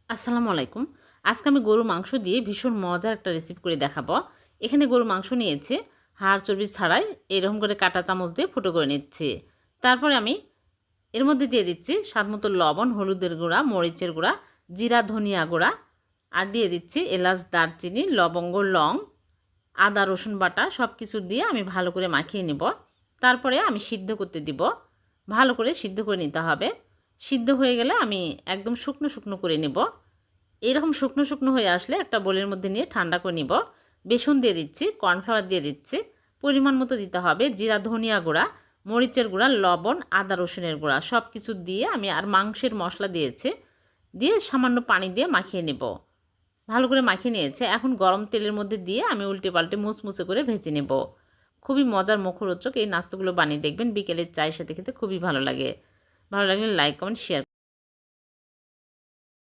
আসসালামু আলাইকুম। আজকে আমি গরুর মাংস দিয়ে ভীষণ মজার একটা রেসিপি করে দেখাবো। এখানে গরুর মাংস নিয়েছি, হাড় চর্বি ছাড়াই এরকম করে কাঁটা চামচ দিয়ে ফুটো করে নিচ্ছি। তারপরে আমি এর মধ্যে দিয়ে দিচ্ছি স্বাদমতো লবণ, হলুদের গুঁড়া, মরিচের গুঁড়া, জিরা, ধনিয়া গুঁড়া আর দিয়ে দিচ্ছি এলাচ, দারচিনি, লবঙ্গ, লং, আদা, রসুন বাটা সব কিছু দিয়ে আমি ভালো করে মাখিয়ে নেব। তারপরে আমি সিদ্ধ করতে দিব। ভালো করে সিদ্ধ করে নিতে হবে। সিদ্ধ হয়ে গেলে আমি একদম শুকনো শুকনো করে নেব। এইরকম শুকনো শুকনো হয়ে আসলে একটা বোলের মধ্যে নিয়ে ঠান্ডা করে নিব। বেসন দিয়ে দিচ্ছি, কর্নফ্লাওয়ার দিয়ে দিচ্ছি, পরিমাণ মতো দিতে হবে জিরা, ধনিয়া গুঁড়া, মরিচের গুঁড়া, লবণ, আদা, রসুনের গুঁড়া সব কিছু দিয়ে আমি আর মাংসের মশলা দিয়েছি, দিয়ে সামান্য পানি দিয়ে মাখিয়ে নেব। ভালো করে মাখিয়ে নিয়েছে। এখন গরম তেলের মধ্যে দিয়ে আমি উল্টে পাল্টে মুচমুচে করে ভেজে নেব। খুবই মজার, মুখরোচক এই নাস্তাগুলো বানিয়ে দেখবেন। বিকেলের চায়ের সাথে খেতে খুবই ভালো লাগে। ভালো লাগলে লাইক, কমেন্ট, শেয়ার।